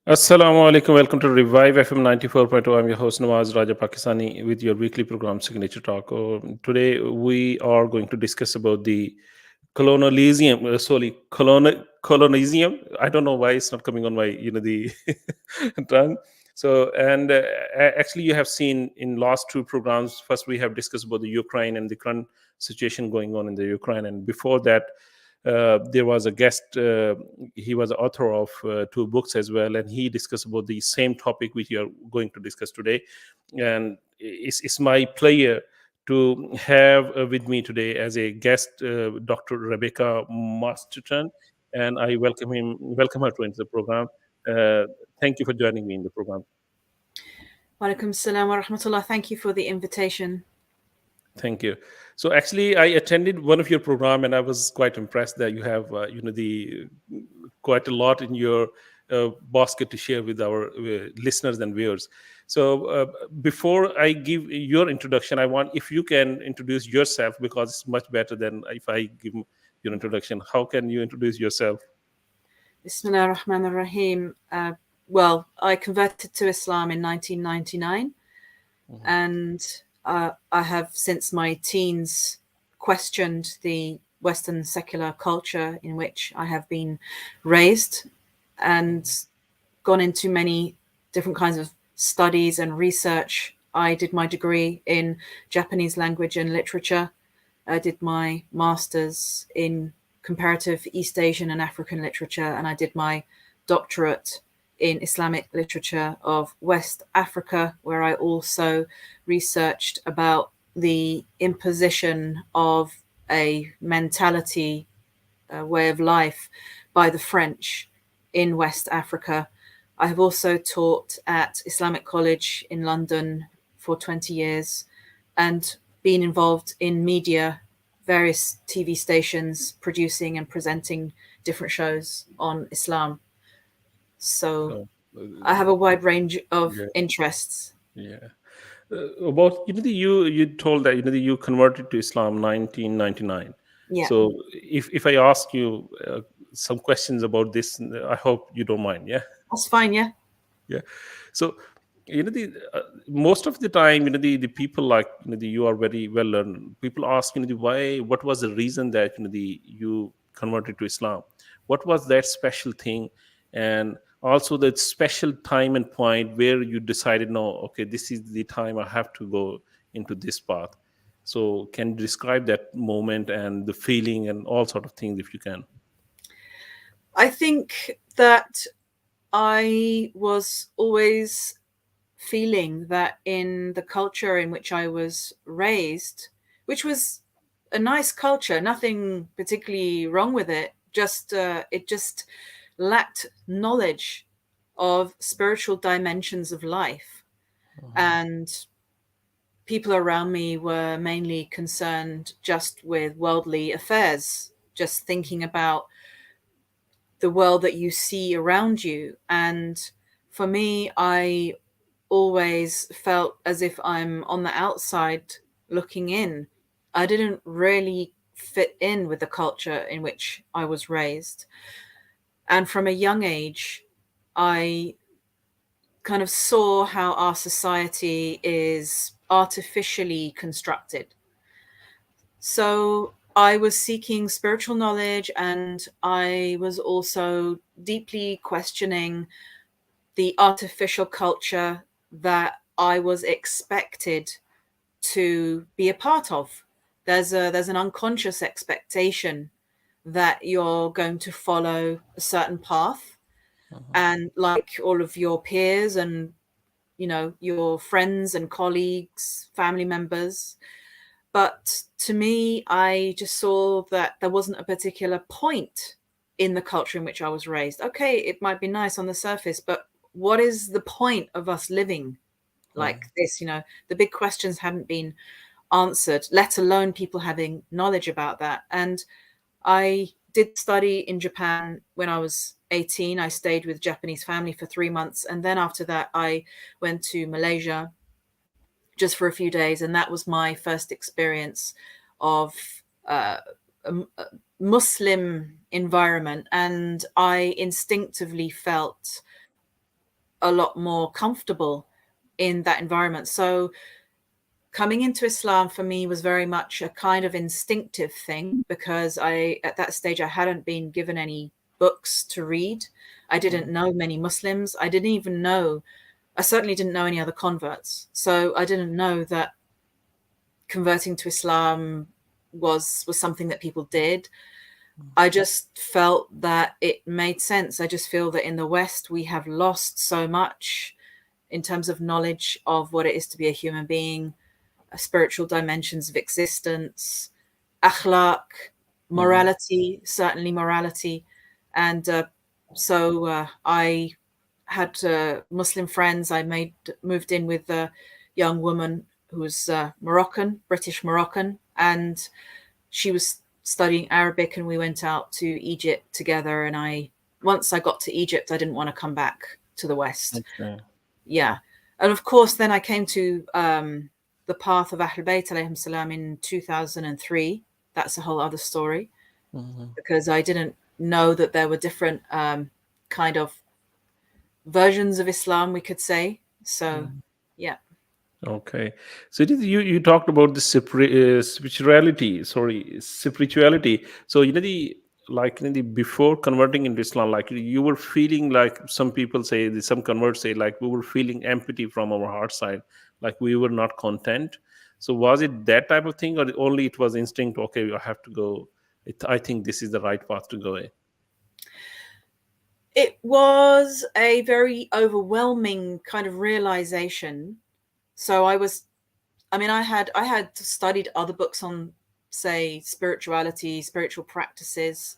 Assalamu alaikum. Welcome to Revive FM 94.0. I'm your host Nawaz Raja Pakistani with your weekly program Signature Talk. Today we are going to discuss about the colonialism. Colonialism. I don't know why it's not coming on my the tongue. So actually you have seen in last two programs. First we have discussed about the Ukraine and the current situation going on in the Ukraine, and before that there was a guest. He was the author of two books as well, and he discussed about the same topic which we are going to discuss today. And it's my pleasure to have with me today as a guest Dr. Rebecca Masterton, and I welcome her to enter the program. Uh, Thank you for joining me in the program. Walaikum salam wa rahmatullah. Thank you for the invitation. Thank you. So actually, I attended one of your program, and I was quite impressed that you have, the quite a lot in your basket to share with our listeners and viewers. So before I give your introduction, I want if you can introduce yourself, because it's much better than if I give your introduction. How can you introduce yourself? Bismillah ar-Rahman ar-Rahim. Well, I converted to Islam in 1999, and I have since my teens questioned the Western secular culture in which I have been raised, and gone into many different kinds of studies and research. I did my degree in Japanese language and literature. I did my master's in comparative East Asian and African literature, and I did my doctorate in Islamic literature of West Africa, where I also researched about the imposition of a mentality, a way of life by the French in West Africa. I have also taught at Islamic College in London for 20 years and been involved in media, various TV stations, producing and presenting different shows on Islam. So I have a wide range of Yeah, interests. yeah. About you told that you converted to Islam 1999. Yeah, So if I ask you some questions about this, I hope you don't mind. Yeah, that's fine. Yeah. yeah. So the most of the time the people like you are very well learned. People ask the why. What was the reason that you converted to Islam? What was that special thing? And also that special time and point where you decided, no, okay, this is the time I have to go into this path. So can you describe that moment and the feeling and all sort of things if you can? I think that I was always feeling that in the culture in which I was raised, which was a nice culture, nothing particularly wrong with it, just it just lacked knowledge of spiritual dimensions of life. And people around me were mainly concerned just with worldly affairs, just thinking about the world that you see around you. And for me, I always felt as if I'm on the outside looking in. I didn't really fit in with the culture in which I was raised. And from a young age, I kind of saw how our society is artificially constructed. So I was seeking spiritual knowledge, and I was also deeply questioning the artificial culture that I was expected to be a part of. There's an unconscious expectation that you're going to follow a certain path, and like all of your peers and your friends and colleagues, family members. But to me, I just saw that there wasn't a particular point in the culture in which I was raised. Okay, it might be nice on the surface, but what is the point of us living like this? The big questions hadn't been answered, let alone people having knowledge about that. And I did study in Japan when I was 18. I stayed with Japanese family for 3 months. And then after that, I went to Malaysia just for a few days. And that was my first experience of uh, a Muslim environment. And I instinctively felt a lot more comfortable in that environment. So coming into Islam for me was very much a kind of instinctive thing, because at that stage, I hadn't been given any books to read. I didn't know many Muslims. I certainly didn't know any other converts. So I didn't know that converting to Islam was something that people did. I just felt that it made sense. I just feel that in the West, we have lost so much in terms of knowledge of what it is to be a human being, spiritual dimensions of existence, akhlaq, morality, certainly morality. And I had Muslim friends. I moved in with a young woman who was Moroccan, British Moroccan, and she was studying Arabic, and we went out to Egypt together. And once I got to Egypt, I didn't want to come back to the West. Okay. Yeah. And of course, then I came to the path of Ahl Bayt alayhim salam in 2003. That's a whole other story, because I didn't know that there were different kind of versions of Islam, we could say. So, yeah. Okay, so it is, you talked about the spirituality. Sorry, spirituality. So the like the before converting into Islam, like you were feeling like some people say, some converts say, like we were feeling empty from our heart side, like we were not content. So was it that type of thing, or only it was instinct? Okay, I have to go. I think this is the right path to go. It was a very overwhelming kind of realization. So I had studied other books on, say, spirituality, spiritual practices.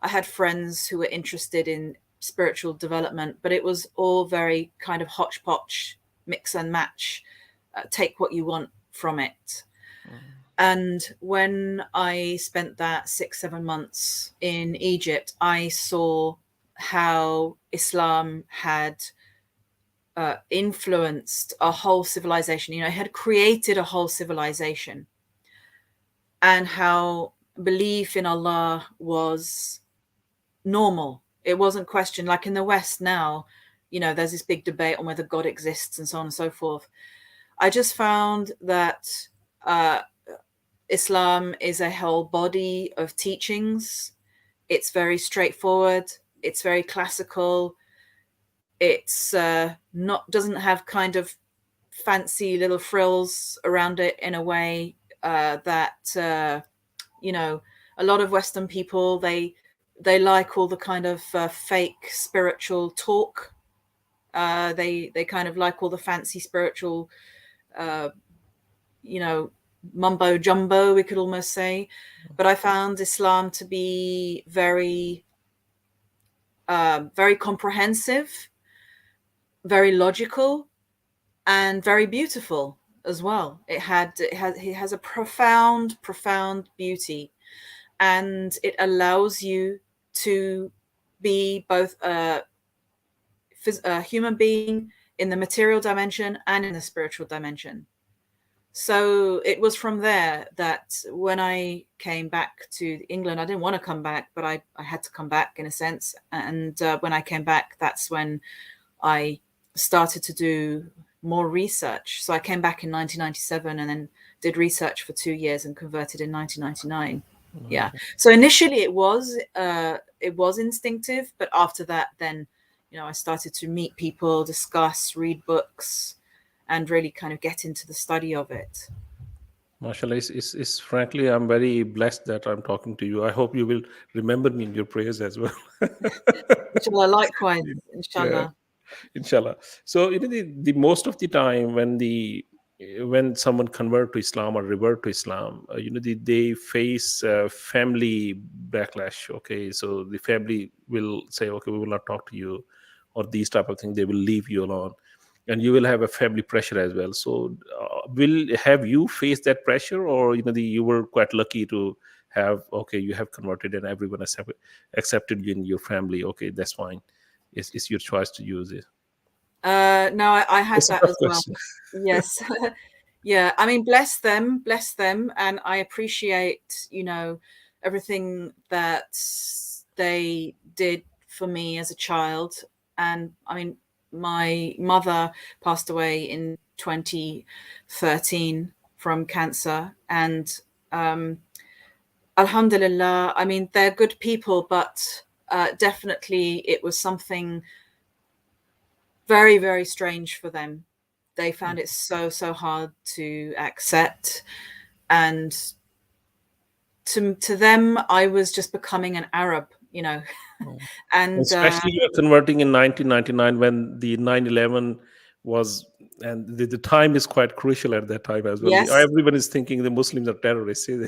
I had friends who were interested in spiritual development, but it was all very kind of hodgepodge, mix and match, take what you want from it. And when I spent that 6, 7 months in Egypt, I saw how Islam had influenced a whole civilization. It had created a whole civilization, and how belief in Allah was normal. It wasn't questioned. Like in the West now, there's this big debate on whether God exists and so on and so forth. I just found that Islam is a whole body of teachings. It's very straightforward. It's very classical. It's doesn't have kind of fancy little frills around it in a way that a lot of Western people, they like all the kind of fake spiritual talk. They kind of like all the fancy spiritual, mumbo jumbo, we could almost say. But I found Islam to be very, very comprehensive, very logical, and very beautiful as well. It has a profound beauty, and it allows you to be both a human being in the material dimension and in the spiritual dimension. So it was from there that when I came back to England, I didn't want to come back, but I had to come back in a sense. And when I came back, that's when I started to do more research. So I came back in 1997 and then did research for 2 years and converted in 1999. Yeah. So initially it was instinctive, but after that, then, I started to meet people, discuss, read books, and really kind of get into the study of it. Mashallah, it's frankly, I'm very blessed that I'm talking to you. I hope you will remember me in your prayers as well. Inshallah, likewise, Yeah, inshallah. inshallah. So the most of the time when someone convert to Islam or revert to Islam, they face family backlash. Okay, so the family will say, okay, we will not talk to you, or these type of things. They will leave you alone, and you will have a family pressure as well. So, will have you faced that pressure, or you were quite lucky to have, okay, you have converted and everyone accepted you in your family. Okay, that's fine. It's your choice to use it. No, I had It's a that tough as well. question. Yes. Yeah. I mean, bless them, and I appreciate, everything that they did for me as a child. And I mean, my mother passed away in 2013 from cancer, and alhamdulillah, I mean, they're good people, but definitely it was something very, very strange for them. They found it so hard to accept, and to them, I was just becoming an Arab, you know. Mm. And Especially you're converting in 1999 when the 9/11 was, and the time is quite crucial at that time as well. yes, Everyone is thinking the Muslims are terrorists. See?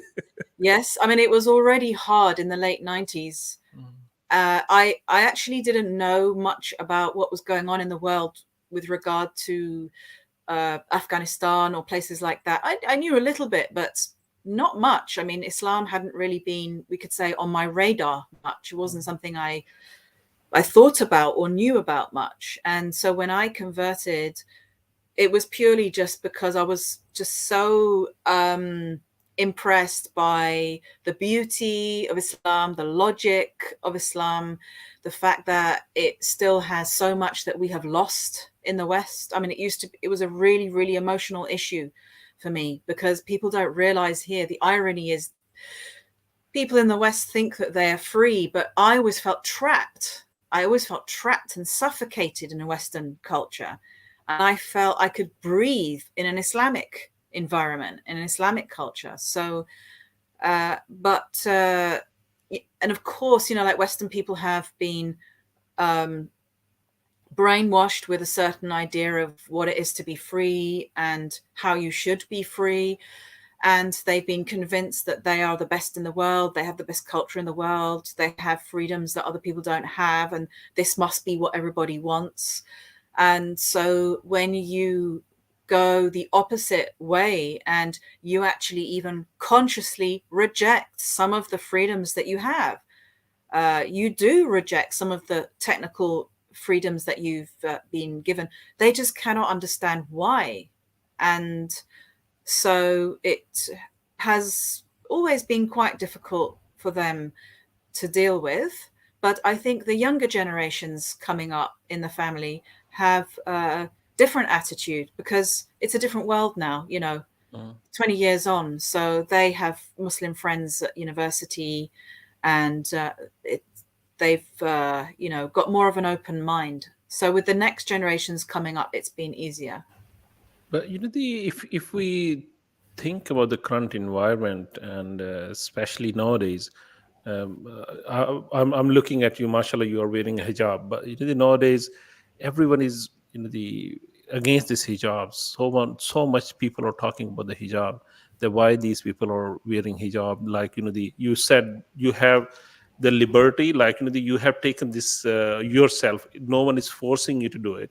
yes, I mean, it was already hard in the late 90s. Mm. I actually didn't know much about what was going on in the world with regard to Afghanistan or places like that. I knew a little bit, but not much. I mean, Islam hadn't really been, we could say, on my radar much. It wasn't something I thought about or knew about much. And so when I converted, it was purely just because I was just so impressed by the beauty of Islam, the logic of Islam, the fact that it still has so much that we have lost in the West. I mean, it was a really, really emotional issue for me, because people don't realize here, the irony is people in the West think that they're free, but I always felt trapped. I always felt trapped and suffocated in a Western culture. And I felt I could breathe in an Islamic environment, in an Islamic culture. So, and of course, you know, like Western people have been brainwashed with a certain idea of what it is to be free and how you should be free. And they've been convinced that they are the best in the world, they have the best culture in the world, they have freedoms that other people don't have, and this must be what everybody wants. And so when you go the opposite way and you actually even consciously reject some of the freedoms that you have, you do reject some of the technical freedoms that you've been given. They just cannot understand why. And so it has always been quite difficult for them to deal with. But I think the younger generations coming up in the family have a different attitude, because it's a different world now, you know, Mm. 20 years on. So they have Muslim friends at university, and they've, you know, got more of an open mind. So with the next generations coming up, it's been easier. But you know, the if we think about the current environment, and especially nowadays, I'm looking at you, mashallah, you are wearing a hijab, but you know, nowadays everyone is, you know, the against this hijab. So much people are talking about the hijab, that why these people are wearing hijab. Like, you know, the you said you have the liberty, like, you know, you have taken this yourself. No one is forcing you to do it.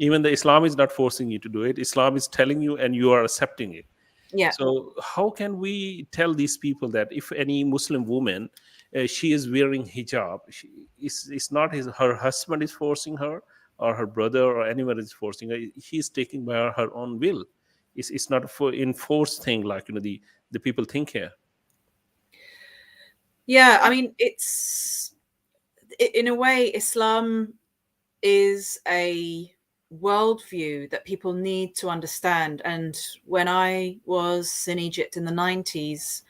Even the Islam is not forcing you to do it. Islam is telling you, and you are accepting it. Yeah. So how can we tell these people that if any Muslim woman, she is wearing hijab, it's not her husband is forcing her, or her brother, or anyone is forcing her. He's taking by her own will. It's not for enforced thing, like, you know, the people think here. Yeah. I mean, it's, in a way, Islam is a worldview that people need to understand. And when I was in Egypt in the 90s,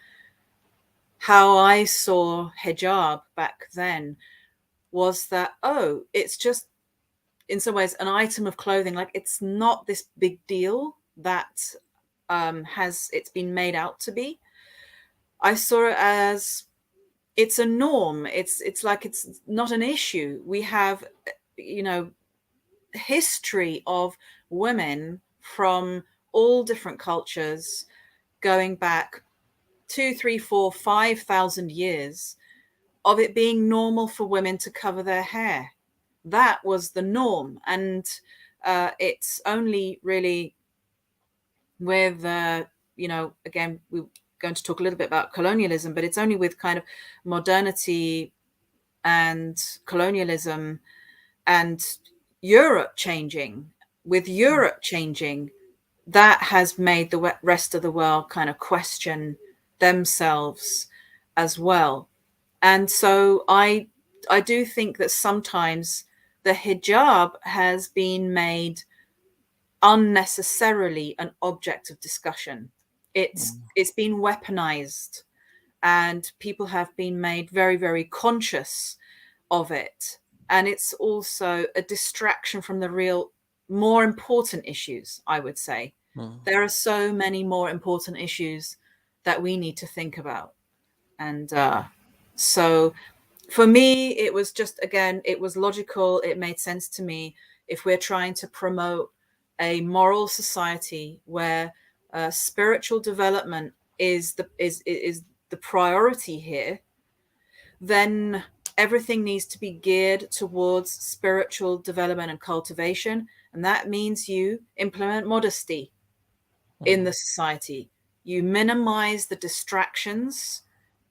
how I saw hijab back then was that, oh, it's just in some ways an item of clothing. Like, it's not this big deal that has it's been made out to be. I saw it as it's a norm. It's like it's not an issue. We have, you know, history of women from all different cultures going back 2, 3, 4, 5,000 years of it being normal for women to cover their hair. That was the norm. And it's only really with, you know, again, we're going to talk a little bit about colonialism, but it's only with kind of modernity and colonialism and Europe changing, with Europe changing, that has made the rest of the world kind of question themselves as well. And so I do think that sometimes the hijab has been made unnecessarily an object of discussion. It's been weaponized, and people have been made very, very conscious of it. And it's also a distraction from the real, more important issues, I would say. There are so many more important issues that we need to think about. And so for me, it was just, again, it was logical. It made sense to me. If we're trying to promote a moral society where spiritual development is the priority here, then everything needs to be geared towards spiritual development and cultivation. And that means you implement modesty in the society. You minimize the distractions,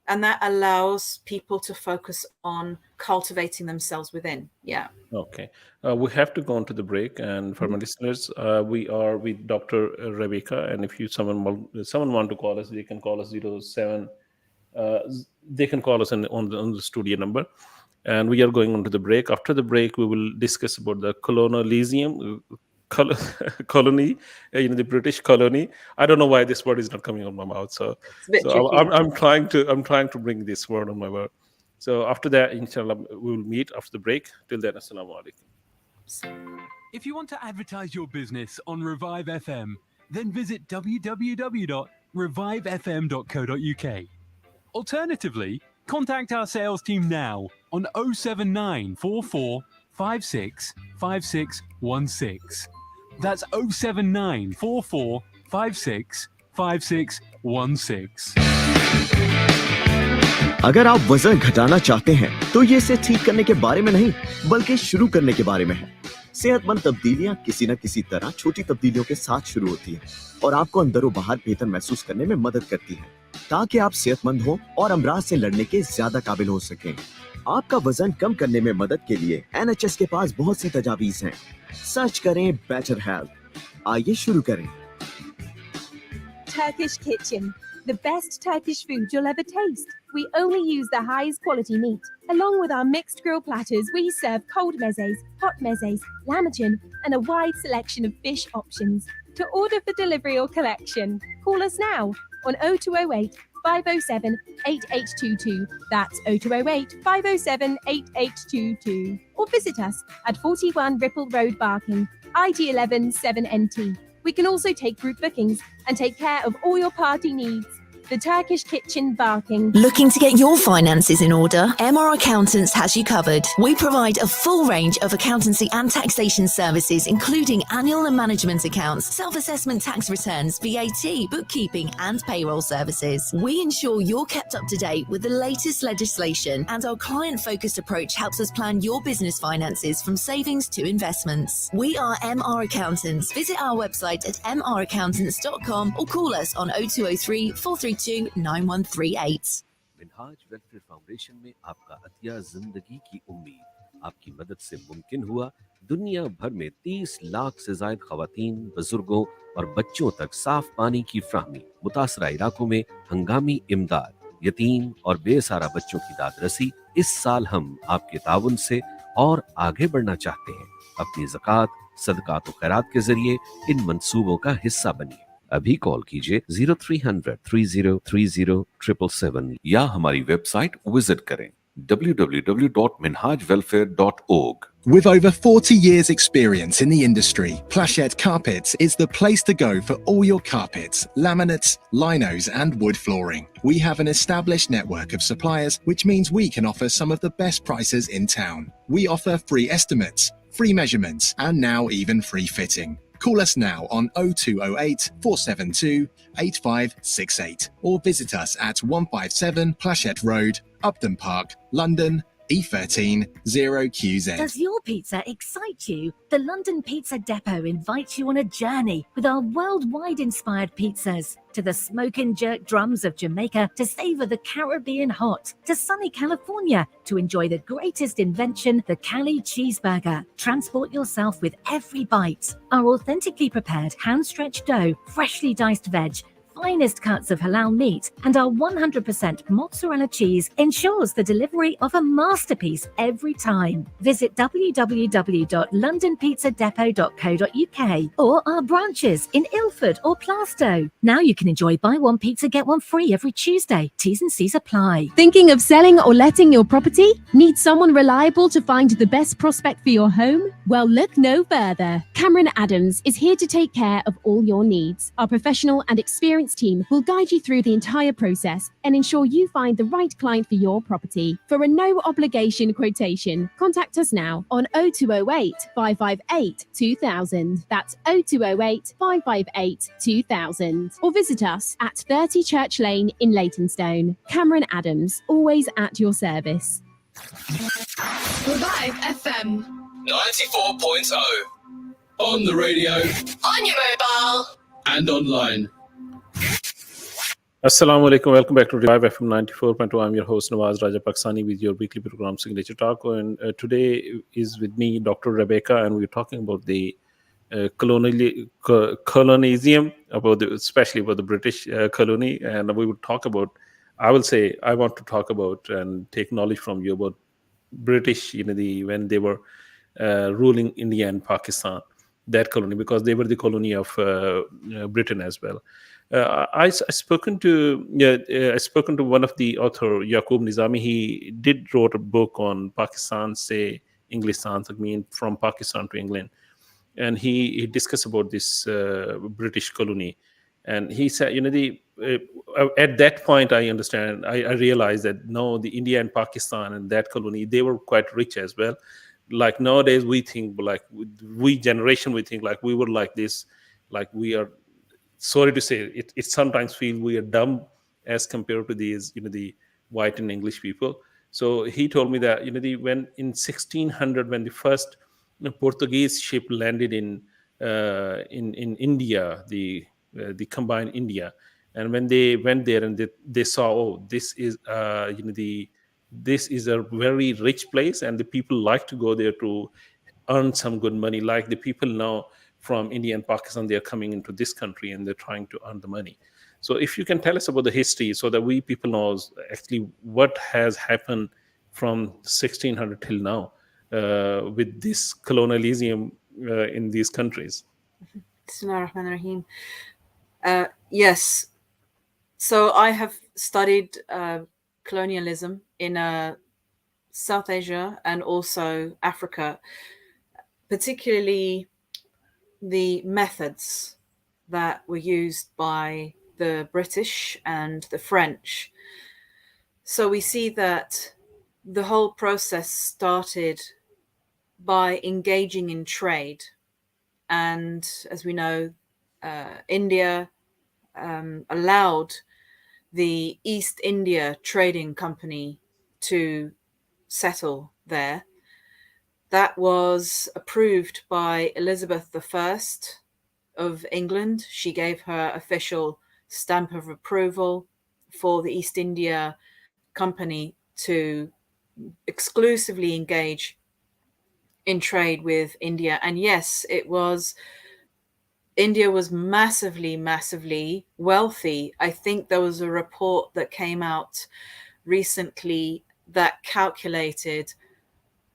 and that allows people to focus on cultivating themselves within. Yeah. Okay. We have to go on to the break. And for my listeners, we are with Dr. Rebecca. And if someone want to call us, they can call us 07. They can call us on the studio number. And we are going on to the break. After the break, we will discuss about the colonialism, colony, the British colony. I don't know why this word is not coming out of my mouth. So I'm trying to bring this word on my word. So after that, inshallah, we will meet after the break. Till then, assalamu alaikum. If you want to advertise your business on Revive FM, then visit www.revivefm.co.uk. Alternatively, contact our sales team now on 07944 56 5616. That's 07944 56 5616. अगर आप वजन घटाना चाहते हैं तो ये इसे ठीक करने के बारे में नहीं बल्कि शुरू करने के बारे में है। सेहतमंद तब्दीलियां किसी न किसी तरह छोटी तब्दीलियों के साथ शुरू होती हैं और आपको अंदर बाहर बेहतर महसूस करने में मदद करती हैं ताकि आप सेहतमंद हो और अमराज से लड़ने के ज्यादा काबिल हो सकें। आपका वजन कम करने में मदद के लिए NHS के पास बहुत सी तजावीज हैं। सर्च करें बेटर हेल्थ। आइए शुरू करें। Turkish Kitchen, the best Turkish food you'll ever taste. We only use the highest quality meat. Along with our mixed grill platters, we serve cold mezes, hot mezes, lamachin, and a wide selection of fish options. To order for delivery or collection, call us now on 0208 507 8822. That's 0208 507 8822. Or visit us at 41 Ripple Road, Barking, ID11 7NT. We can also take group bookings and take care of all your party needs. The Turkish Kitchen, Barking. Looking to get your finances in order? MR Accountants has you covered. We provide a full range of accountancy and taxation services, including annual and management accounts, self-assessment tax returns, VAT, bookkeeping, and payroll services. We ensure you're kept up to date with the latest legislation, and our client-focused approach helps us plan your business finances from savings to investments. We are MR Accountants. Visit our website at mraccountants.com or call us on 0203 432 9138. Minhaj welfare foundation में आपका अतिया जिंदगी की उम्मीद आपकी मदद से मुमकिन हुआ। दुनिया भर में 30 लाख से ज्यादा खवातीन, बुजुर्गों और बच्चों तक साफ पानी की फ्राहमी, मुतासरा इलाकों में हंगामी इमदाद, यतीम और बेसहारा बच्चों की दादरसी। इस साल हम आपके ताउन से और आगे बढ़ना चाहते हैं। अपनी ज़कात, सदकात और खैरात के जरिए इन मंसूबों का हिस्सा बनिए। अभी कॉल कीजिए 0300 3030 777 या हमारी वेबसाइट विजिट करें www.minhajwelfare.org. With over 40 years experience in the industry, Plachette Carpets is the place to go for all your carpets, laminates, linos and wood flooring. We have an established network of suppliers, which means we can offer some of the best prices in town. We offer free estimates, free measurements and now even free fitting. Call us now on 0208 472 8568 or visit us at 157 Plachette Road, Upton Park, London, E13 0QZ. Does your pizza excite you? The London Pizza Depot invites you on a journey with our worldwide inspired pizzas. To the smoke and jerk drums of Jamaica, to savor the Caribbean hot, to sunny California, to enjoy the greatest invention, the Cali cheeseburger. Transport yourself with every bite. Our authentically prepared hand-stretched dough, freshly diced veg, finest cuts of halal meat, and our 100% mozzarella cheese ensures the delivery of a masterpiece every time. Visit www.londonpizzadepot.co.uk or our branches in Ilford or Plaistow. Now you can enjoy buy one pizza, get one free every Tuesday. T's and C's apply. Thinking of selling or letting your property? Need someone reliable to find the best prospect for your home? Well, look no further. Kamran Adams is here to take care of all your needs. Our professional and experienced team will guide you through the entire process and ensure you find the right client for your property. For a no obligation quotation, contact us now on 0208 558 2000. That's 0208 558 2000. Or visit us at 30 Church Lane in Leytonstone. Kamran Adams, always at your service. Revive FM 94.0 on the radio, on your mobile, and online. Assalamu alaikum. Welcome back to Revive FM 94.2. I'm your host Nawaz Raja Pakistani with your weekly program Signature Talk. And today is with me Dr. Rebecca, and we're talking about the colonialism, especially about the British colony. And we would talk about, I want to talk about and take knowledge from you about British, when they were ruling India and Pakistan, that colony, because they were the colony of Britain as well. I spoken to one of the author, Yaqub Nizami. He did wrote a book on Pakistan, say Englistan, from Pakistan to England, and he discussed about this British colony. And he said, at that point, I realized that no, the India and Pakistan and that colony, they were quite rich as well. Like nowadays, we think we think like we were like this, like we are. Sorry to say, it sometimes feel we are dumb as compared to these, the white and English people. So he told me that, when in 1600, when the first Portuguese ship landed in India, the combined India, and when they went there and they saw, this is this is a very rich place, and the people like to go there to earn some good money. Like the people now from India and Pakistan, they are coming into this country and they're trying to earn the money. So if you can tell us about the history, so that we people know actually what has happened from 1600 till now with this colonialism in these countries. Bismillahirrahmanirrahim. Yes. So I have studied colonialism in South Asia and also Africa, particularly the methods that were used by the British and the French. So we see that the whole process started by engaging in trade. And as we know, India allowed the East India Trading Company to settle there. That was approved by Elizabeth I of England. She gave her official stamp of approval for the East India Company to exclusively engage in trade with India. And yes, India was massively wealthy. I think there was a report that came out recently that calculated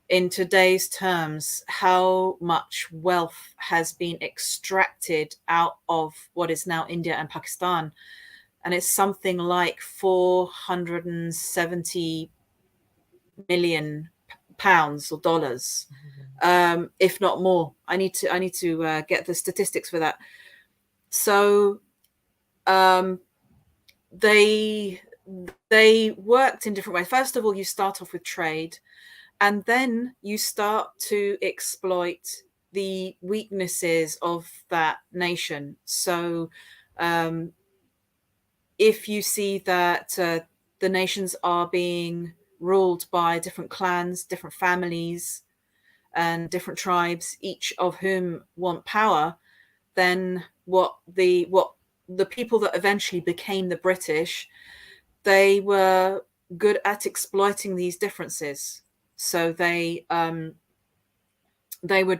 in today's terms how much wealth has been extracted out of what is now India and Pakistan. And it's something like 470 million pounds or dollars, if not more. I need to get the statistics for that. So they worked in different ways. First of all, you start off with trade, and then you start to exploit the weaknesses of that nation. So if you see that the nations are being ruled by different clans, different families, and different tribes, each of whom want power, then what the people that eventually became the British, they were good at exploiting these differences. So they would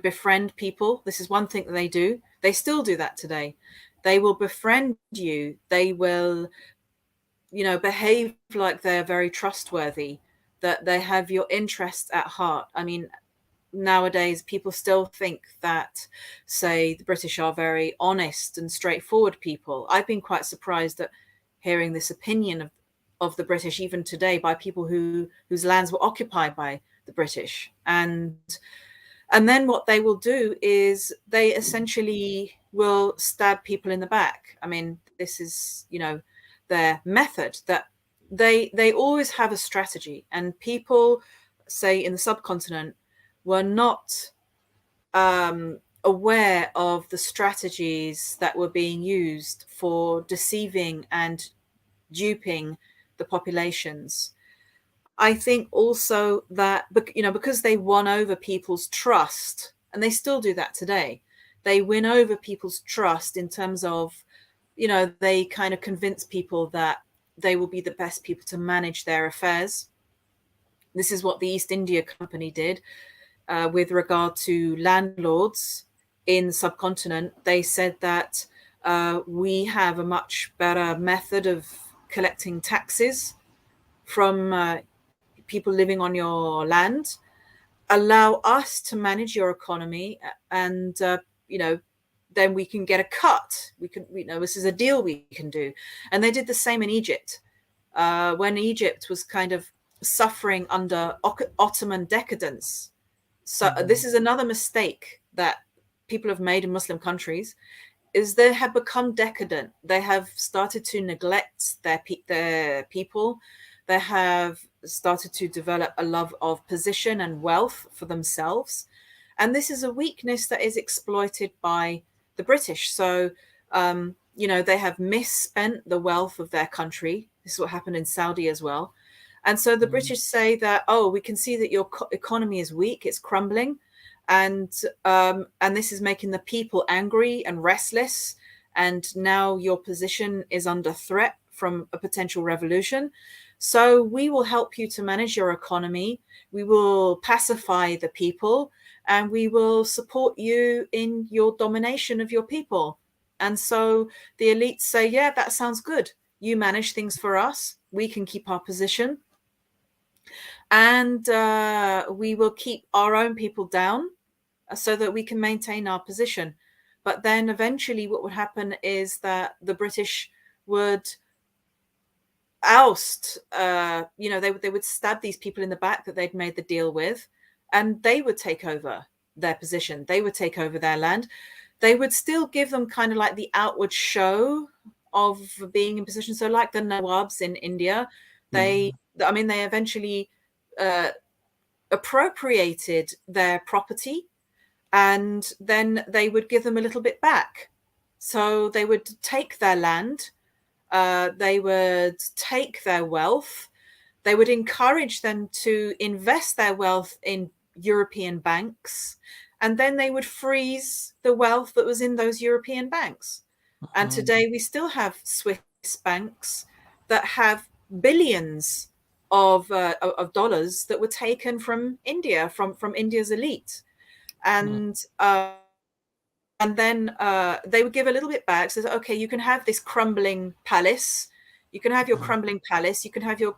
befriend people. This is one thing that they do. They still do that today. They will befriend you. They will, behave like they're very trustworthy, that they have your interests at heart. I mean, nowadays people still think that, say, the British are very honest and straightforward people. I've been quite surprised at hearing this opinion of the British even today by people whose lands were occupied by the British. And then what they will do is they essentially will stab people in the back. I mean, this is, their method, that they always have a strategy. And people, say, in the subcontinent were not aware of the strategies that were being used for deceiving and duping the populations. I think also that, because they won over people's trust, and they still do that today, they win over people's trust in terms of, they kind of convince people that they will be the best people to manage their affairs. This is what the East India Company did with regard to landlords in the subcontinent. They said that we have a much better method of collecting taxes from people living on your land. Allow us to manage your economy, and then we can get a cut. We can, this is a deal we can do. And they did the same in Egypt. When Egypt was kind of suffering under Ottoman decadence. So this is another mistake that people have made in Muslim countries, is they have become decadent. They have started to neglect their people. They have started to develop a love of position and wealth for themselves. And this is a weakness that is exploited by the British. So, they have misspent the wealth of their country. This is what happened in Saudi as well. And so the British say that, we can see that your economy is weak, it's crumbling. And this is making the people angry and restless. And now your position is under threat from a potential revolution. So we will help you to manage your economy. We will pacify the people, and we will support you in your domination of your people. And so the elites say, yeah, that sounds good. You manage things for us. We can keep our position. And we will keep our own people down so that we can maintain our position. But then eventually what would happen is that the British would oust, they would stab these people in the back that they'd made the deal with, and they would take over their position. They would take over their land. They would still give them kind of like the outward show of being in position. So like the Nawabs in India, they eventually appropriated their property, and then they would give them a little bit back. So they would take their land, they would take their wealth, they would encourage them to invest their wealth in European banks, and then they would freeze the wealth that was in those European banks. And today we still have Swiss banks that have billions of dollars that were taken from India, from India's elite. And then they would give a little bit back. So, okay, you can have this crumbling palace. You can have your crumbling palace. You can have your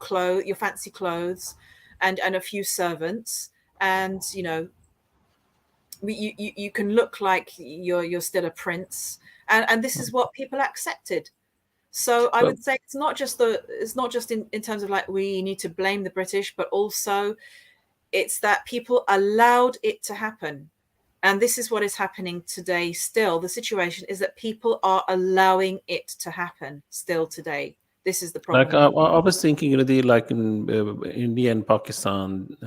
fancy clothes, and a few servants. And you can look like you're still a prince. And this is what people accepted. So I would say it's not just in terms of like we need to blame the British, but also it's that people allowed it to happen. And this is what is happening today still. The situation is that people are allowing it to happen still today. This is the problem. Like I was thinking, like in India and Pakistan,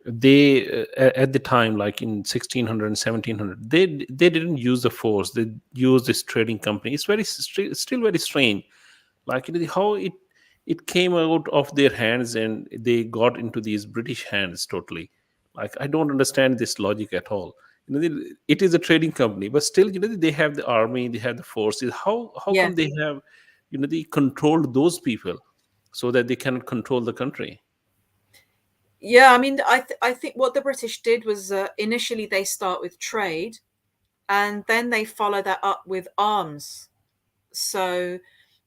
they at the time, like in 1600 and 1700, they didn't use the force. They used this trading company. It's still very strange. Like how it came out of their hands and they got into these British hands totally. Like I don't understand this logic at all. It is a trading company, but still, they have the army, they have the forces. How come they have, they controlled those people so that they cannot control the country? Yeah, I mean, I think what the British did was initially they start with trade, and then they follow that up with arms. So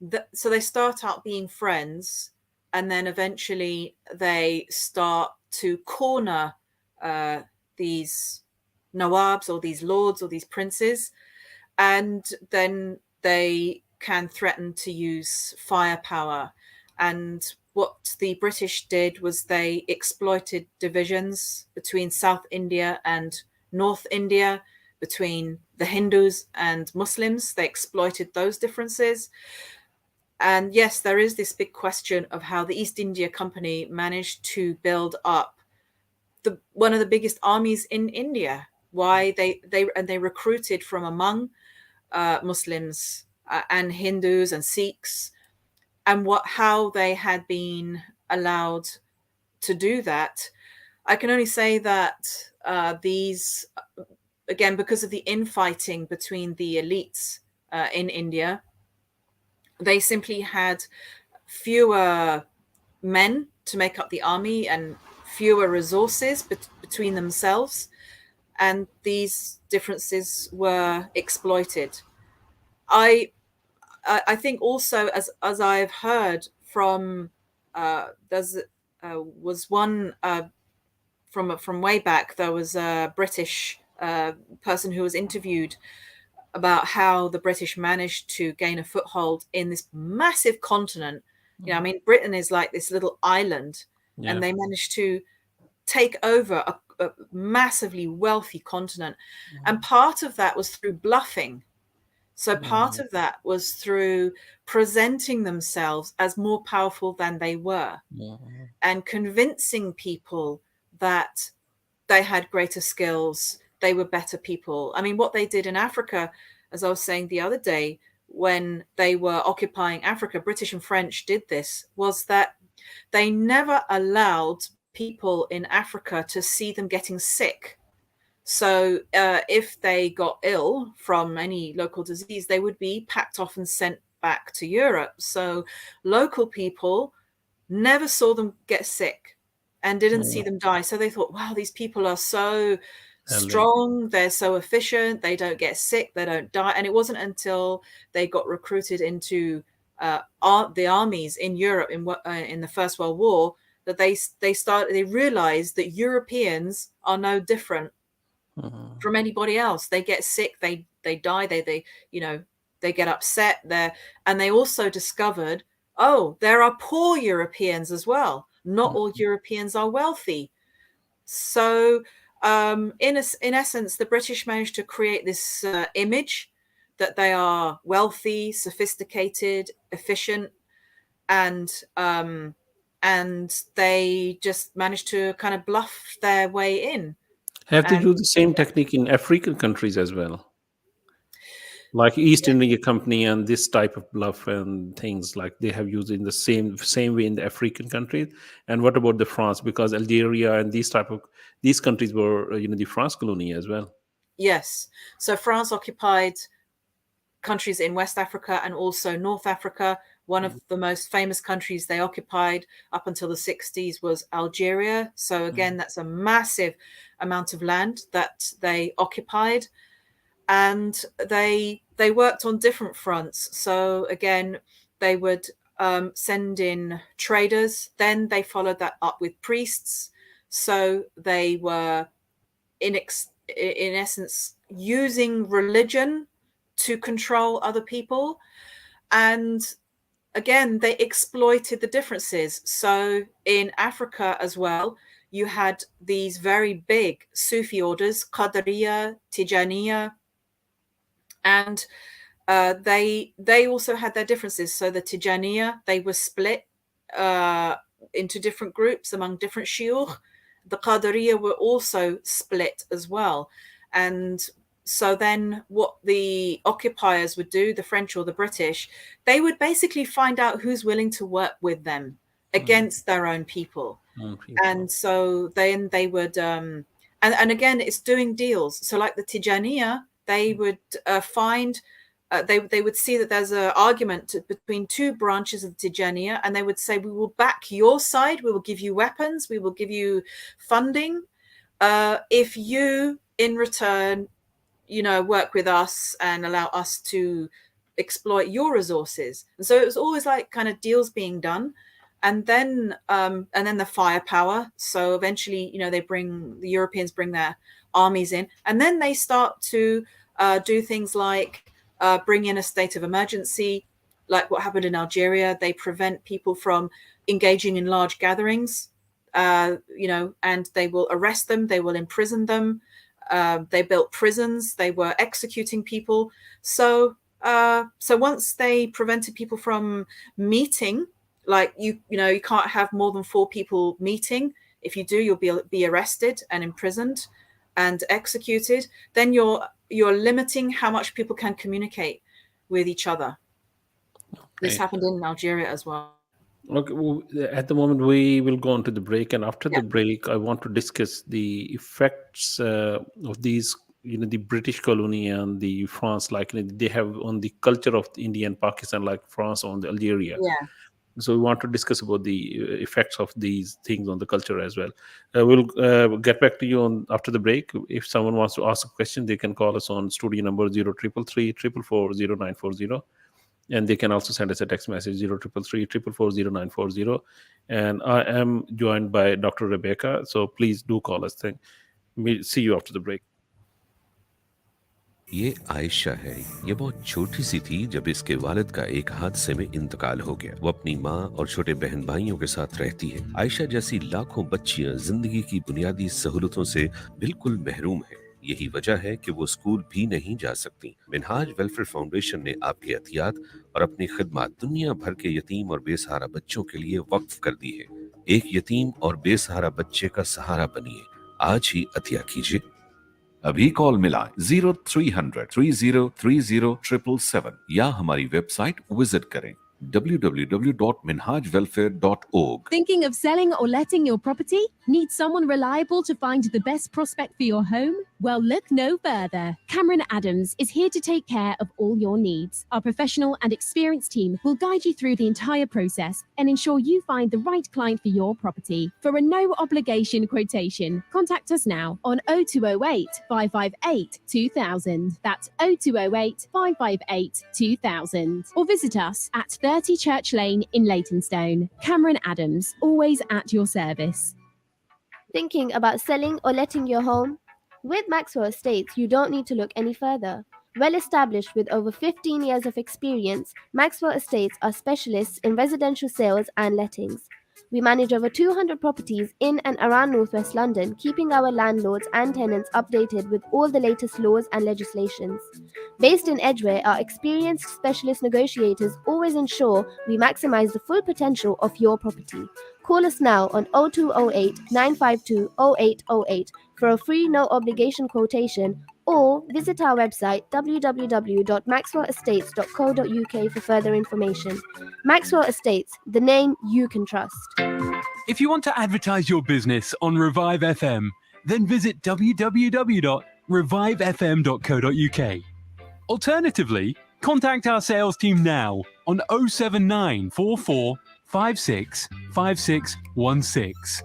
they start out being friends, and then eventually they start to corner these nawabs or these lords or these princes, and then they can threaten to use firepower. And what the British did was they exploited divisions between South India and North India, between the Hindus and Muslims. They exploited those differences. And yes, there is this big question of how the East India Company managed to build up one of the biggest armies in India. Why they recruited from among Muslims and Hindus and Sikhs, and how they had been allowed to do that. I can only say that these, again, because of the infighting between the elites in India, they simply had fewer men to make up the army and fewer resources between themselves, and these differences were exploited. I think also, as I've heard from was one from way back, there was a British person who was interviewed about how the British managed to gain a foothold in this massive continent. You know, I mean, Britain is like this little island, and they managed to take over a massively wealthy continent. And part of that was through bluffing. So part of that was through presenting themselves as more powerful than they were, and convincing people that they had greater skills, they were better people. I mean, what they did in Africa, as I was saying the other day, when they were occupying Africa, British and French did this, was that they never allowed people in Africa to see them getting sick. So if they got ill from any local disease, they would be packed off and sent back to Europe. So local people never saw them get sick and didn't see them die. So they thought, wow, these people are so strong, they're so efficient, they don't get sick, they don't die. And it wasn't until they got recruited into the armies in Europe in the First World War that they realized that Europeans are no different from anybody else. They get sick, they die, they get upset there. And they also discovered, oh, there are poor Europeans as well. Not all Europeans are wealthy. So in essence, the British managed to create this image that they are wealthy, sophisticated, efficient, and they just managed to kind of bluff their way in. Have they do the same technique in African countries as well? Like East India Company and this type of bluff and things, like they have used in the same way in the African countries. And what about the France? Because Algeria and these countries were the France colony as well. Yes. So France occupied countries in West Africa and also North Africa. One of the most famous countries they occupied up until the 60s was Algeria. So again, that's a massive amount of land that they occupied. And they worked on different fronts. So again, they would send in traders. Then they followed that up with priests. So they were, in essence, using religion to control other people. And again, they exploited the differences. So in Africa as well, you had these very big Sufi orders, Qadariya, Tijaniya, and they also had their differences. So the Tijaniya, they were split into different groups among different shuyukh. The Qadariya were also split as well. And so then what the occupiers would do, the French or the British, they would basically find out who's willing to work with them against their own people. And so then they would, and again, it's doing deals. So like the Tijaniya, they would find, they would see that there's an argument between two branches of Tijaniya, and they would say, we will back your side, we will give you weapons, we will give you funding, if you, in return, work with us and allow us to exploit your resources. And so it was always like kind of deals being done. And then the firepower. So eventually, the Europeans bring their armies in, and then they start to do things like bring in a state of emergency, like what happened in Algeria. They prevent people from engaging in large gatherings, and they will arrest them, they will imprison them. They built prisons, they were executing people. So once they prevented people from meeting, like you can't have more than 4 people meeting. If you do, you'll be arrested and imprisoned and executed. Then you're limiting how much people can communicate with each other. This happened in Algeria as well. Okay, well, at the moment we will go on to the break, and after the break, I want to discuss the effects of these, the British colony and the France, like they have on the culture of India and Pakistan, like France on the Algeria. Yeah. So we want to discuss about the effects of these things on the culture as well. We'll get back to you after the break. If someone wants to ask a question, they can call us on studio number 0333 444 0940. And they can also send us a text message 0333 444 0940. And I am joined by Dr. Rebecca. So please do call us. We'll see you after the break. ये आयशा है। ये बहुत छोटी सी थी जब इसके वालिद का एक हादसे में इंतकाल हो गया। वो अपनी माँ और छोटे बहन भाइयों के साथ रहती है। आयशा जैसी लाखों बच्चियां जिंदगी की बुनियादी सहूलतों से बिल्कुल महरूम हैं। यही वजह है कि वो स्कूल भी नहीं जा सकती। मिनहाज वेलफेयर फाउंडेशन ने आपकी एहतियात और अपनी खिदमत दुनिया भर के यतीम और बेसहारा बच्चों के लिए वक्फ कर दी है। एक यतीम और बेसहारा बच्चे का सहारा बनिए। आज ही अतिया कीजिए। अभी कॉल मिला 0300 3030 या हमारी वेबसाइट विजिट करें www.minhajwelfare.org. Thinking of selling or letting your property? Need someone reliable to find the best prospect for your home? Well, look no further. Kamran Adams is here to take care of all your needs. Our professional and experienced team will guide you through the entire process and ensure you find the right client for your property. For a no-obligation quotation, contact us now on 0208 558 2000. That's 0208 558 2000. Or visit us at 30 Church Lane in Leytonstone. Kamran Adams, always at your service. Thinking about selling or letting your home? With Maxwell Estates, you don't need to look any further. Well established with over 15 years of experience, Maxwell Estates are specialists in residential sales and lettings. We manage over 200 properties in and around Northwest London, keeping our landlords and tenants updated with all the latest laws and legislations. Based in Edgware, our experienced specialist negotiators always ensure we maximize the full potential of your property. Call us now on 0208 952 0808 for a free no-obligation quotation, or visit our website www.maxwellestates.co.uk for further information. Maxwell Estates, the name you can trust. If you want to advertise your business on Revive FM, then visit www.revivefm.co.uk. Alternatively, contact our sales team now on 07944 56 5616.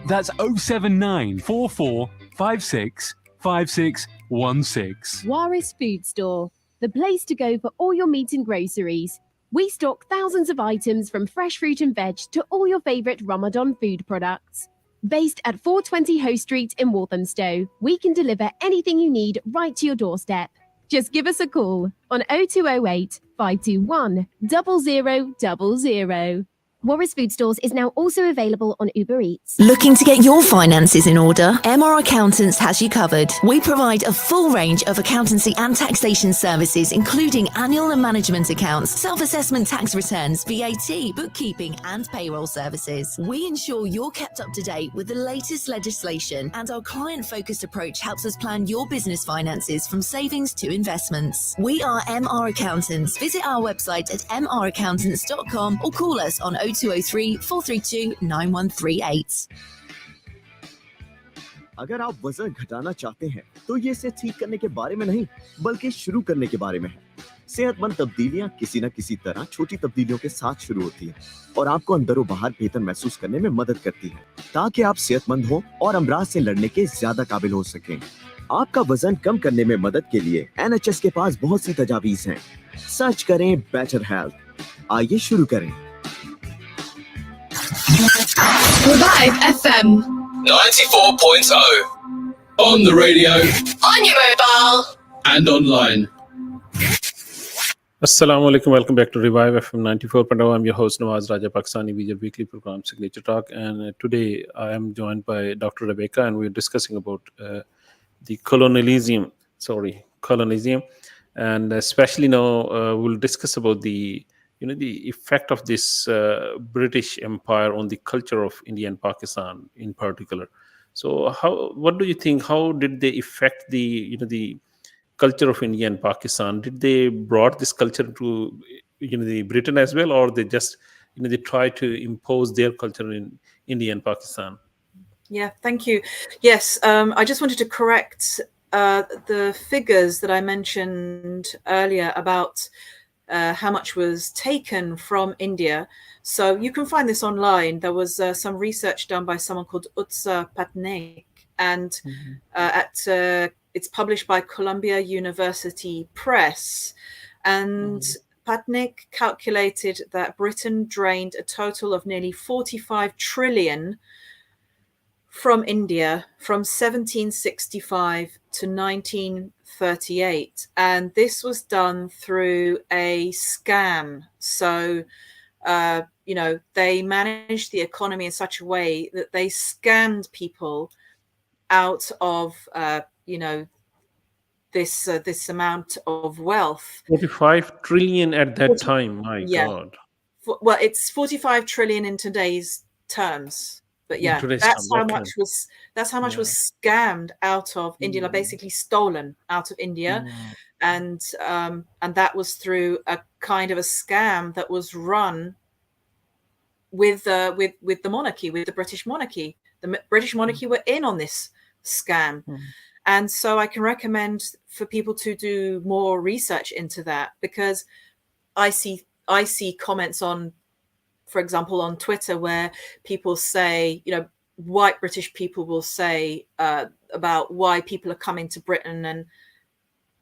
That's 07944 56 5616. Waris Food Store, the place to go for all your meat and groceries. We stock thousands of items from fresh fruit and veg to all your favourite Ramadan food products. Based at 420 Hoe Street in Walthamstow, we can deliver anything you need right to your doorstep. Just give us a call on 0208 521 0000. Waris Food Stores is now also available on Uber Eats. Looking to get your finances in order? MR Accountants has you covered. We provide a full range of accountancy and taxation services, including annual and management accounts, self-assessment tax returns, VAT, bookkeeping, and payroll services. We ensure you're kept up to date with the latest legislation, and our client-focused approach helps us plan your business finances from savings to investments. We are MR Accountants. Visit our website at mraccountants.com or call us on 0203 432 9138. अगर आप वजन घटाना चाहते हैं तो ये इसे ठीक करने के बारे में नहीं बल्कि शुरू करने के बारे में है। सेहतमंद तब्दीलियां किसी न किसी तरह छोटी तब्दीलियों के साथ शुरू होती हैं और आपको अंदर और बाहर बेहतर महसूस करने में मदद करती हैं। ताकि आप सेहतमंद हो और अमराज से लड़ने के ज्यादा काबिल हो सकें। आपका वजन कम करने में मदद के लिए NHS के पास बहुत सी तजावीज हैं। सर्च करें बेटर हेल्थ। आइए शुरू करें। Revive FM 94.0 on the radio on your mobile and online. Assalamu alaikum. Welcome back to Revive FM 94.0. I'm your host Nawaz Raja Pakistani with your weekly program Signature Talk, and today I am joined by Dr. Rebecca, and we're discussing about the colonialism, and especially now we'll discuss about the effect of this British Empire on the culture of India and Pakistan in particular. So what do you think? How did they affect the culture of India and Pakistan? Did they brought this culture to the Britain as well, or they just they try to impose their culture in India and Pakistan? Yeah, thank you. Yes, I just wanted to correct the figures that I mentioned earlier about how much was taken from India. So you can find this online. There was some research done by someone called Utsa Patnaik, and it's published by Columbia University Press. And Patnaik calculated that Britain drained a total of nearly 45 trillion from India from 1765 to 1938. And this was done through a scam. So, they managed the economy in such a way that they scammed people out of, this amount of wealth. 45 trillion at that time. My God. Well, it's 45 trillion in today's terms. But yeah, that's how much was scammed out of India, like basically stolen out of India, and that was through a kind of a scam that was run with the monarchy, with the British monarchy. The British monarchy were in on this scam, and so I can recommend for people to do more research into that, because I see comments on, for example, on Twitter, where people say, white British people will say about why people are coming to Britain and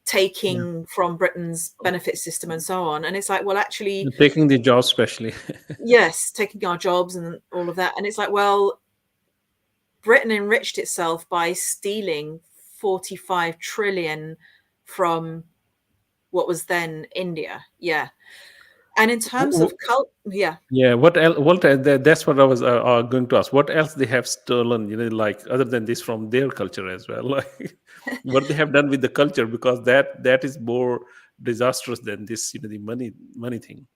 taking from Britain's benefit system and so on. And it's like, well, actually... Taking the jobs, especially. Yes, taking our jobs and all of that. And it's like, well, Britain enriched itself by stealing 45 trillion from what was then India. Yeah. And in terms of what else? That's what I was going to ask. What else they have stolen? Like other than this, from their culture as well. Like what they have done with the culture, because that is more disastrous than this. The money thing.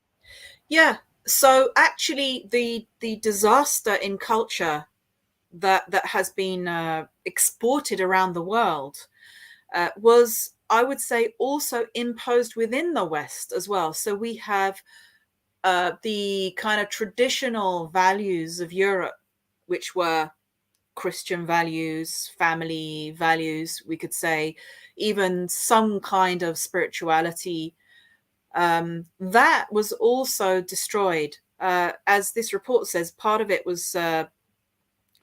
Yeah. So actually, the disaster in culture that has been exported around the world was, I would say, also imposed within the West as well. So we have the kind of traditional values of Europe, which were Christian values, family values, we could say, even some kind of spirituality, that was also destroyed. As this report says, part of it was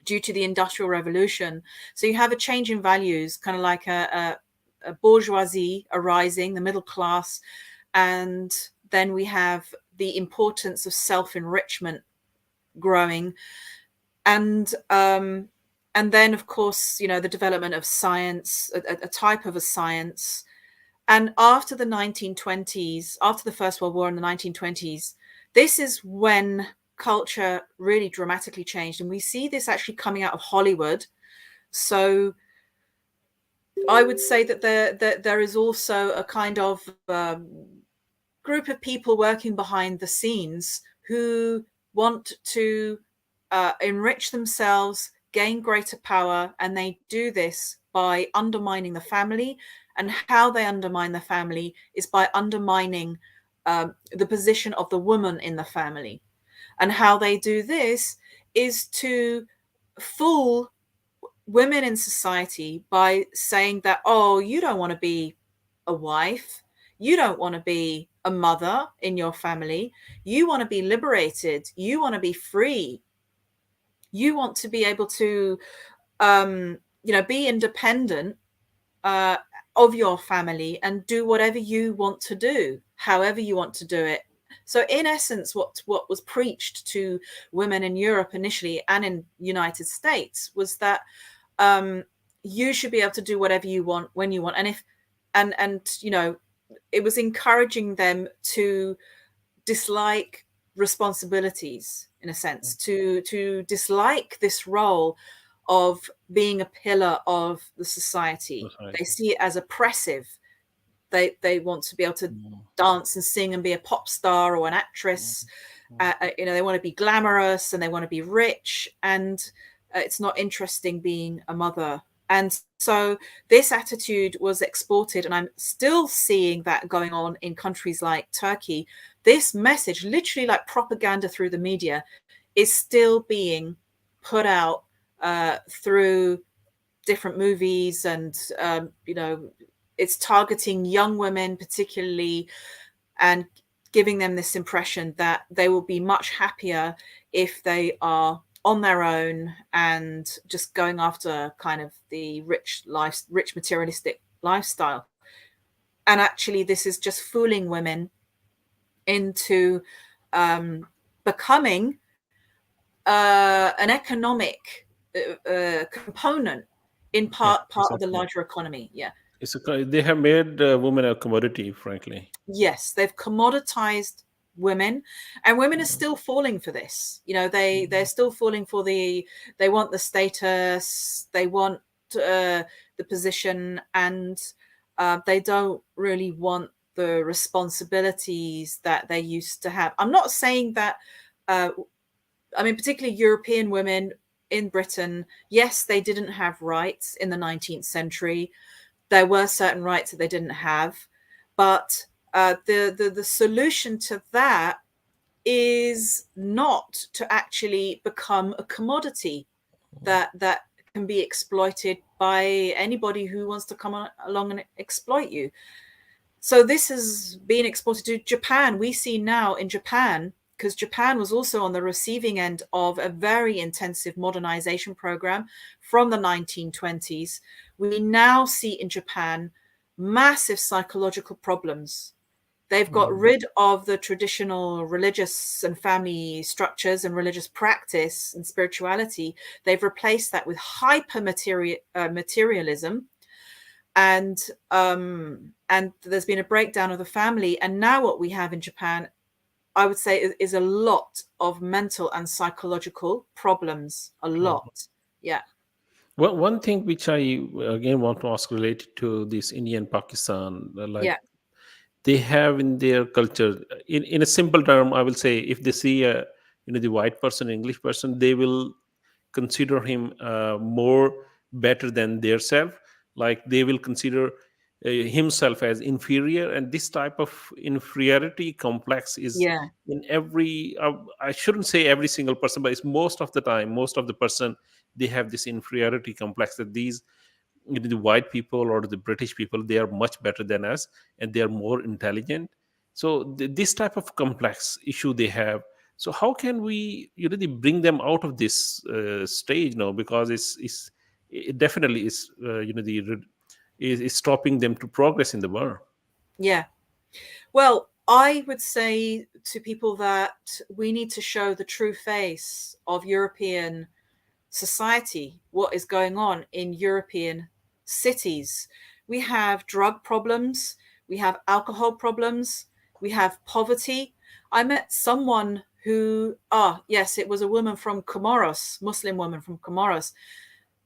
due to the Industrial Revolution. So you have a change in values, kind of like a bourgeoisie arising, the middle class, and then we have the importance of self-enrichment growing, and then of course the development of science, a type of a science. And after the 1920s, after the First World War in the 1920s, this is when culture really dramatically changed, and we see this actually coming out of Hollywood. So I would say that there is also a kind of group of people working behind the scenes who want to enrich themselves, gain greater power, and they do this by undermining the family. And how they undermine the family is by undermining the position of the woman in the family. And how they do this is to fool women in society by saying that, oh, you don't want to be a wife, you don't want to be a mother in your family, you want to be liberated, you want to be free, You want to be able to, be independent of your family and do whatever you want to do, however you want to do it. So in essence, what was preached to women in Europe initially and in United States was that you should be able to do whatever you want when you want. And it was encouraging them to dislike responsibilities, in a sense, to dislike this role of being a pillar of the society. They see it as oppressive. They want to be able to dance and sing and be a pop star or an actress. They want to be glamorous and they want to be rich, and it's not interesting being a mother. And so this attitude was exported, and I'm still seeing that going on in countries like Turkey. This message, literally like propaganda through the media, is still being put out through different movies, and it's targeting young women particularly, and giving them this impression that they will be much happier if they are on their own and just going after kind of the rich materialistic lifestyle. And actually this is just fooling women into becoming an economic component in part of the larger economy. Yeah. They have made women a commodity, frankly. Yes, they've commoditized women, and women are still falling for this. They're still falling for they want the status, they want the position, and they don't really want the responsibilities that they used to have. I'm not saying that, particularly European women in Britain, yes, they didn't have rights in the 19th century. There were certain rights that they didn't have, but the solution to that is not to actually become a commodity that can be exploited by anybody who wants to come along and exploit you. So this has been exported to Japan. We see now in Japan, because Japan was also on the receiving end of a very intensive modernization program from the 1920s. We now see in Japan massive psychological problems. They've got rid of the traditional religious and family structures and religious practice and spirituality. They've replaced that with hyper materialism. And there's been a breakdown of the family. And now what we have in Japan, I would say, is a lot of mental and psychological problems. A lot. Yeah. Well, one thing which I again want to ask related to this India and Pakistan, they have in their culture, in a simple term, I will say, if they see the white person, English person, they will consider him more better than their self. Like they will consider himself as inferior, and this type of inferiority complex is in every I shouldn't say every single person, but it's most of the time, most of the person, they have this inferiority complex that these the white people or the British people, they are much better than us and they are more intelligent. So this type of complex issue they have. So how can we really bring them out of this stage now? Because it definitely is is stopping them to progress in the world. Yeah. Well, I would say to people that we need to show the true face of European society, what is going on in European cities. We have drug problems, we have alcohol problems, we have poverty. I met someone who, yes, it was a woman from Comoros, Muslim woman from Comoros.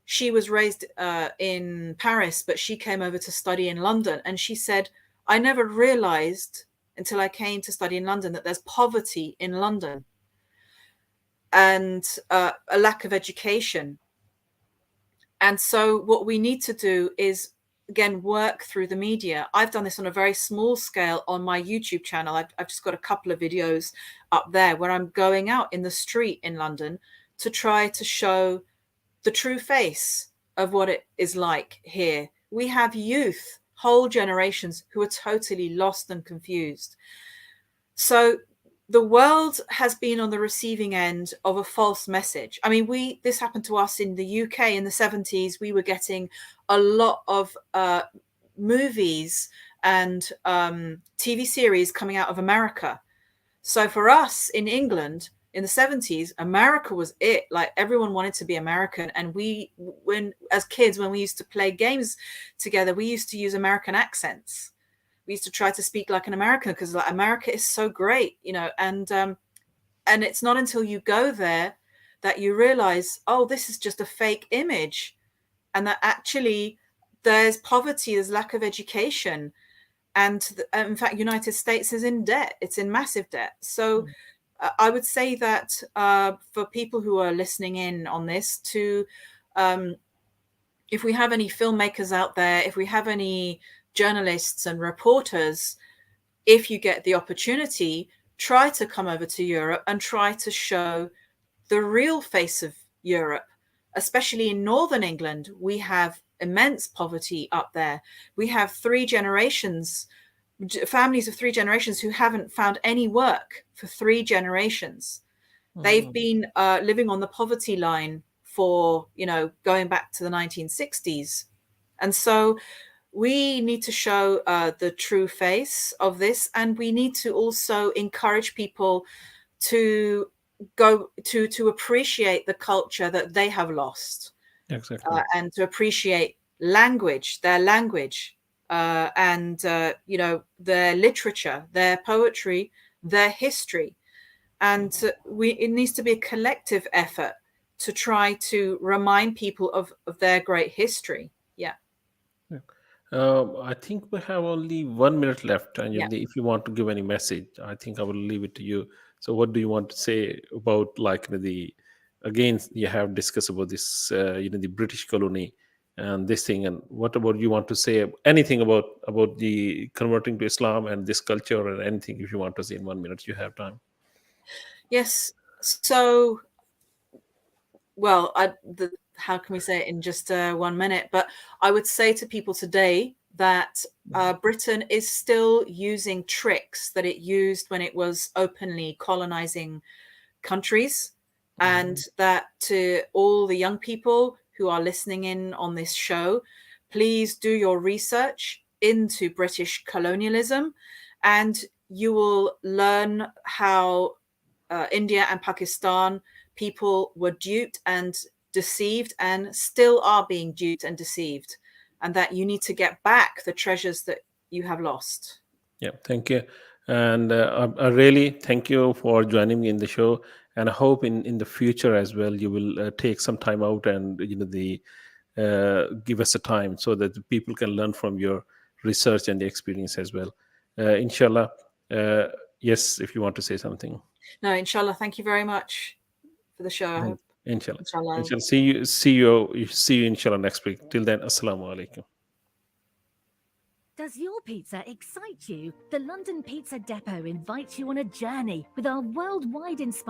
She was raised in Paris, but she came over to study in London. And she said, I never realized until I came to study in London that there's poverty in London and a lack of education. And so what we need to do is, again, work through the media. I've done this on a very small scale on my YouTube channel. I've just got a couple of videos up there where I'm going out in the street in London to try to show the true face of what it is like here. We have youth, whole generations who are totally lost and confused. So the world has been on the receiving end of a false message. I mean, this happened to us in the UK in the 70s. We were getting a lot of movies and TV series coming out of America. So for us in England in the 70s, America was it. Like everyone wanted to be American. And as kids, when we used to play games together, we used to use American accents. We used to try to speak like an American because like America is so great, you know, and it's not until you go there that you realize, oh, this is just a fake image, and that actually there's poverty, there's lack of education, and in fact, United States is in debt. It's in massive debt. So I would say that for people who are listening in on this, to if we have any filmmakers out there, if we have any journalists and reporters, if you get the opportunity, try to come over to Europe and try to show the real face of Europe. Especially in Northern England, we have immense poverty up there. We have families of 3 generations who haven't found any work for 3 generations. They've been living on the poverty line for, you know, going back to the 1960s. And so we need to show the true face of this, and we need to also encourage people to go to appreciate the culture that they have lost. Exactly. And to appreciate their language, and you know, their literature, their poetry, their history. And it needs to be a collective effort to try to remind people of their great history. Yeah. I think we have only 1 minute left, and Yeah. if you want to give any message, I think I will leave it to you. So, what do you want to say about, like, again, you have discussed about this, the British colony and this thing, and what about you want to say anything about the converting to Islam and this culture, or anything if you want to say in 1 minute, you have time. Yes. So, well, how can we say it in just 1 minute? But I would say to people today that Britain is still using tricks that it used when it was openly colonizing countries, and that to all the young people who are listening in on this show, please do your research into British colonialism, and you will learn how India and Pakistan people were duped and deceived, and still are being duped and deceived, and that you need to get back the treasures that you have lost. Yeah, thank you. And I really thank you for joining me in the show. And I hope in the future as well, you will take some time out and, give us a time so that the people can learn from your research and the experience as well. Inshallah. Yes, if you want to say something. No, inshallah. Thank you very much for the show. I hope. Inshallah. Inshallah. Inshallah. See you inshallah next week. Till then, assalamu alaikum. Does your pizza excite you? The London Pizza Depot invites you on a journey with our worldwide inspired